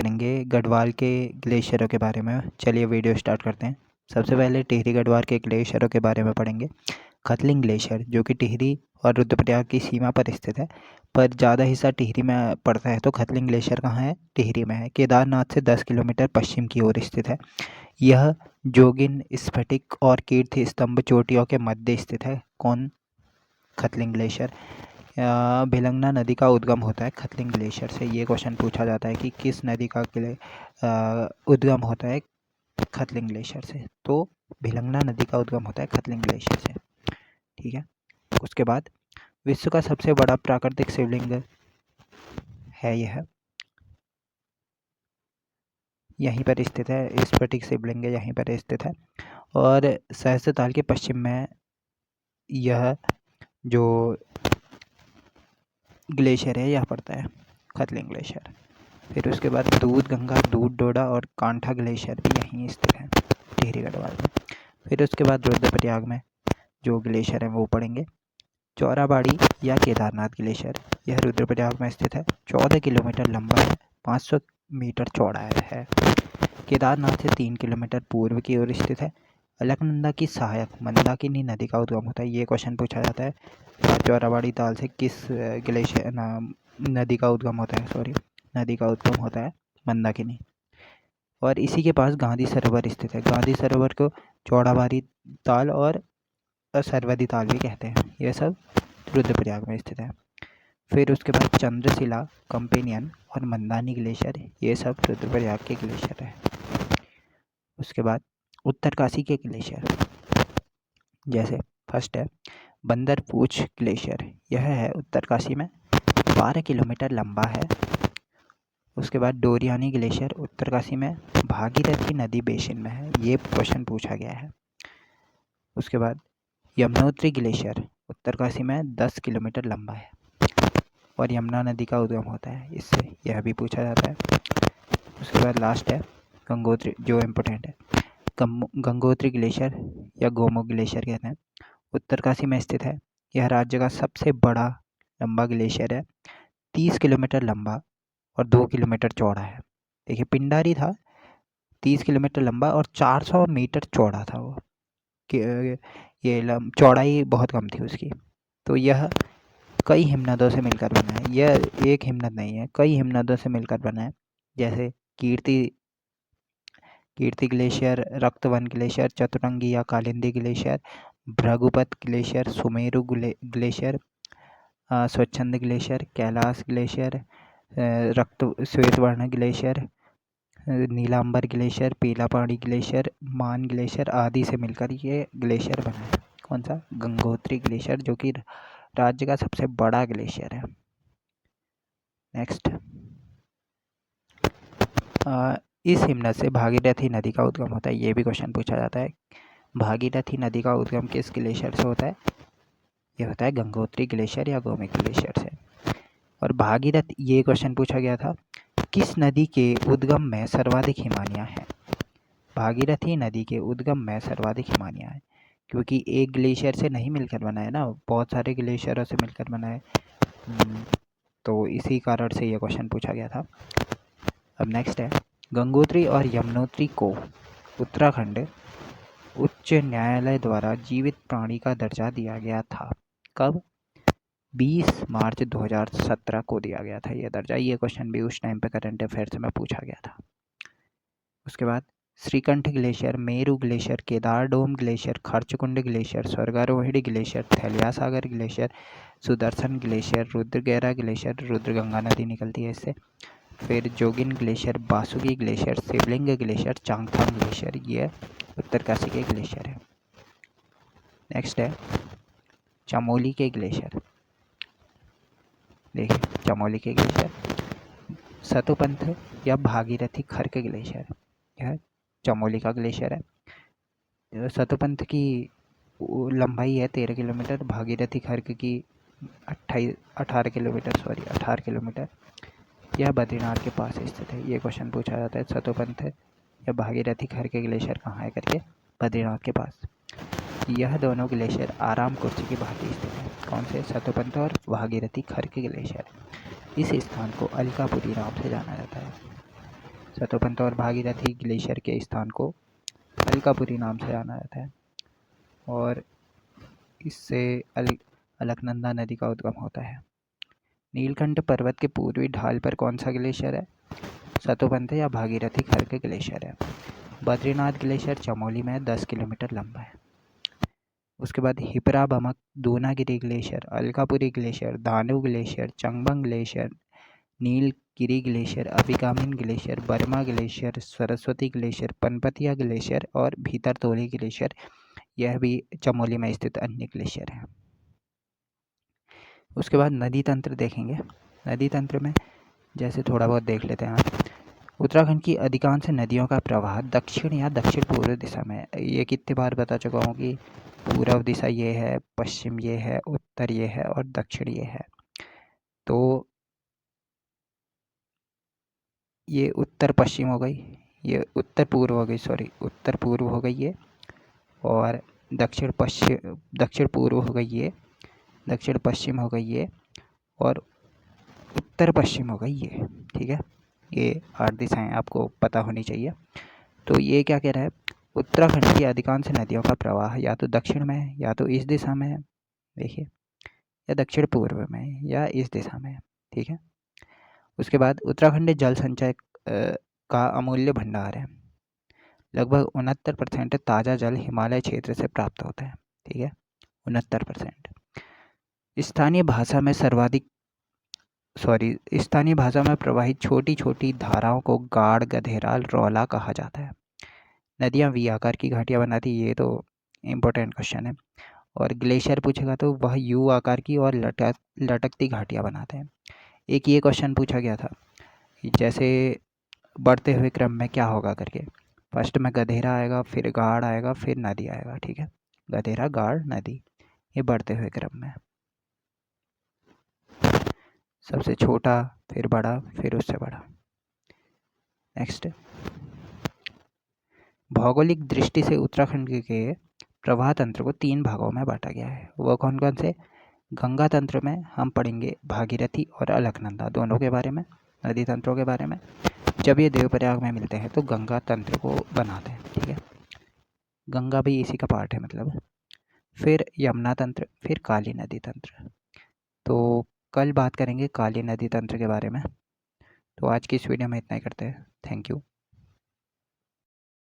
करेंगे गढ़वाल के ग्लेशियरों के बारे में। चलिए वीडियो स्टार्ट करते हैं। सबसे पहले टिहरी गढ़वाल के ग्लेशियरों के बारे में पढ़ेंगे। खतलिंग ग्लेशियर जो कि टिहरी और रुद्रप्रयाग की सीमा पर स्थित है, पर ज़्यादा हिस्सा टिहरी में पड़ता है। तो खतलिंग ग्लेशियर कहाँ है? टिहरी में है। केदारनाथ से 10 किलोमीटर पश्चिम की ओर स्थित है। यह जोगिन, स्फटिक और कीर्ति स्तंभ चोटियों के मध्य स्थित है। कौन? खतलिंग ग्लेशियर। भिलंगना नदी का उद्गम होता है खतलिंग ग्लेशियर से। ये क्वेश्चन पूछा जाता है कि किस नदी का उद्गम होता है खतलिंग ग्लेशियर से। तो भिलंगना नदी का उद्गम होता है खतलिंग ग्लेशियर से। ठीक है। उसके बाद विश्व का सबसे बड़ा प्राकृतिक शिवलिंग है यहीं पर स्थित है। स्फटिक शिवलिंग यहीं पर स्थित है और सहस्त्रताल के पश्चिम में यह जो ग्लेशियर है यह पड़ता है, खतलिंग ग्लेशियर। फिर उसके बाद दूध गंगा, दूध डोडा और कांठा ग्लेशियर भी यहीं स्थित है टिहरी गढ़वाल में। फिर उसके बाद रुद्रप्रयाग में जो ग्लेशियर है वो पढ़ेंगे। चौराबाड़ी या केदारनाथ ग्लेशियर, यह रुद्रप्रयाग में स्थित है। 14 किलोमीटर लंबा है, 500 मीटर चौड़ा है। केदारनाथ से 3 किलोमीटर पूर्व की ओर स्थित है। अलकनंदा की सहायक मंदाकिनी नदी का उद्गम होता है। ये क्वेश्चन पूछा जाता है। चौराबाड़ी ताल से किस ग्लेशियर नदी का उद्गम होता है? नदी का उद्गम होता है मंदाकिनी। और इसी के पास गांधी सरोवर स्थित है। गांधी सरोवर को चौड़ाबाड़ी ताल और सरवदी ताल भी कहते हैं। यह सब रुद्रप्रयाग में स्थित है। फिर उसके बाद चंद्रशिला, कंपेनियन और मंदानी ग्लेशियर, ये सब रुद्रप्रयाग के ग्लेशियर है। उसके बाद उत्तरकाशी के ग्लेशियर, जैसे फर्स्ट है बंदरपूछ ग्लेशियर, यह है उत्तरकाशी में, 12 किलोमीटर लंबा है। उसके बाद डोरियानी ग्लेशियर उत्तरकाशी में, भागीरथी नदी बेसिन में है। ये क्वेश्चन पूछा गया है। उसके बाद यमुनोत्री ग्लेशियर उत्तरकाशी में 10 किलोमीटर लंबा है और यमुना नदी का उद्गम होता है इससे, यह भी पूछा जाता है। उसके बाद लास्ट है गंगोत्री, जो इम्पोर्टेंट है। गंगोत्री ग्लेशियर या गोमुख ग्लेशियर कहते हैं, उत्तरकाशी में स्थित है। यह राज्य का सबसे बड़ा लंबा ग्लेशियर है, 30 किलोमीटर लंबा और 2 किलोमीटर चौड़ा है। देखिए पिंडारी था, 30 किलोमीटर लंबा और 400 मीटर चौड़ा था वो। ये चौड़ाई बहुत कम थी उसकी। तो यह कई हिमनदों से मिलकर बना है। यह एक हिमनद नहीं है, कई हिमनदों से मिलकर बना है। जैसे कीर्ति ग्लेशियर, रक्तवन ग्लेशियर, चतुरंगी या Kalindi glacier, Bhrigupath glacier, Sumeru glacier, Swachhand glacier, Kailash glacier, Shwetvarn glacier, Nilambar glacier, Pilapani glacier, Maan glacier आदि से मिलकर ये ग्लेशियर बना है। कौन सा? गंगोत्री ग्लेशियर, जो कि राज्य का सबसे बड़ा ग्लेशियर है। नेक्स्ट, इस हिमनद से भागीरथी नदी का उद्गम होता है। ये भी क्वेश्चन पूछा जाता है। भागीरथी नदी का उद्गम किस ग्लेशियर से होता है? ये होता है गंगोत्री ग्लेशियर या गोमुख ग्लेशियर से। और भागीरथ, ये क्वेश्चन पूछा गया था, किस नदी के उद्गम में सर्वाधिक हिमानियाँ हैं? भागीरथी नदी के उद्गम में सर्वाधिक हिमानियाँ हैं, क्योंकि एक ग्लेशियर से नहीं मिलकर बना है ना, बहुत सारे ग्लेशियरों से मिलकर बना है। तो इसी कारण से ये क्वेश्चन पूछा गया था। अब नेक्स्ट है, गंगोत्री और यमुनोत्री को उत्तराखंड उच्च न्यायालय द्वारा जीवित प्राणी का दर्जा दिया गया था। कब? 20 मार्च 2017 को दिया गया था ये दर्जा। ये क्वेश्चन भी उस टाइम पे करंट अफेयर्स में पूछा गया था। उसके बाद Shrikanth glacier, Meru glacier, Kedardome glacier, Kharchkund glacier, Swargarohini glacier, Thalaysagar glacier, Sudarshan glacier, Rudragaira glacier, Rudraganga नदी निकलती है इससे। फिर Jogin glacier, Basuki glacier, Shivling glacier, Changthang glacier, ये उत्तरकाशी के ग्लेशियर है। नेक्स्ट है चमोली के ग्लेशियर। देखिए चमोली के ग्लेशियर, सतोपंथ या भागीरथी खर्क ग्लेशियर, यह चमोली का ग्लेशियर है। सतोपंथ की लंबाई है 13 किलोमीटर, भागीरथी खर्क की 18 किलोमीटर। यह बद्रीनाथ के पास स्थित है। ये क्वेश्चन पूछा जाता है, सतोपंथ या भागीरथी खर्क ग्लेशियर कहाँ है करके, बद्रीनाथ के पास। यह दोनों ग्लेशियर आराम कुर्सी की भांति स्थित है। कौन से? सतोपंथ और भागीरथी खर्क ग्लेशियर। इस स्थान को अलकापुरी नाम से जाना जाता है। सतोपंथ और भागीरथी ग्लेशियर के स्थान को अलकापुरी नाम से जाना जाता है और इससे अलकनंदा नदी का उद्गम होता है। नीलकंठ पर्वत के पूर्वी ढाल पर कौन सा ग्लेशियर है? सतोपंथ या भागीरथी खर ग्लेशियर है। बद्रीनाथ ग्लेशियर चमोली में 10 किलोमीटर लंबा है। उसके बाद Hipra Bamak, Dunagiri glacier, Alkapuri glacier, Danu glacier, Changabang glacier, Nilgiri glacier, Abhigamin glacier, Barma glacier, Saraswati glacier, Panpatia glacier और भीतरतोली ग्लेशियर, यह भी चमोली में स्थित अन्य ग्लेशियर है। उसके बाद नदी तंत्र देखेंगे। नदी तंत्र में जैसे थोड़ा बहुत देख लेते हैं आप। उत्तराखंड की अधिकांश नदियों का प्रवाह दक्षिण या दक्षिण पूर्व दिशा में है। ये कितनी बार बता चुका हूँ कि पूर्व दिशा ये है, पश्चिम ये है, उत्तर ये है और दक्षिण ये है। तो ये उत्तर पश्चिम हो गई, ये उत्तर पूर्व हो गई, उत्तर पूर्व हो गई ये, और दक्षिण पूर्व हो गई ये, दक्षिण पश्चिम हो गई ये, और उत्तर पश्चिम हो गई ये। ठीक है, ये 8 दिशाएं आपको पता होनी चाहिए। तो ये क्या कह रहा है, उत्तराखंड की अधिकांश नदियों का प्रवाह या तो दक्षिण में है या तो इस दिशा में है, देखिए, या दक्षिण पूर्व में है या इस दिशा में है। ठीक है, उसके बाद उत्तराखंड जल संचय का अमूल्य भंडार है। लगभग 69% ताज़ा जल हिमालय क्षेत्र से प्राप्त होता है। ठीक है, 69%। स्थानीय भाषा में प्रवाहित छोटी छोटी धाराओं को गाढ़, गधेराल, रौला कहा जाता है। नदियाँ वी आकार की घाटियाँ बनाती, ये तो इम्पोर्टेंट क्वेश्चन है। और ग्लेशियर पूछेगा तो वह यू आकार की और लटकती घाटियाँ बनाते हैं। एक ये क्वेश्चन पूछा गया था, जैसे बढ़ते हुए क्रम में क्या होगा करके। फर्स्ट में गधेरा आएगा, फिर गाढ़ आएगा, फिर नदी आएगा। ठीक है, गधेरा, गाढ़, नदी, ये बढ़ते हुए क्रम में। सबसे छोटा, फिर बड़ा, फिर उससे बड़ा। नेक्स्ट, भौगोलिक दृष्टि से उत्तराखंड के प्रवाह तंत्र को 3 भागों में बांटा गया है। वो कौन कौन से? गंगा तंत्र में हम पढ़ेंगे भागीरथी और अलकनंदा दोनों के बारे में, नदी तंत्रों के बारे में। जब ये देवप्रयाग में मिलते हैं तो गंगा तंत्र को बनाते हैं। ठीक है, गंगा भी इसी का पार्ट है मतलब। फिर यमुना तंत्र, फिर काली नदी तंत्र। तो कल बात करेंगे काली नदी तंत्र के बारे में। तो आज की इस वीडियो में इतना ही करते हैं। Thank you.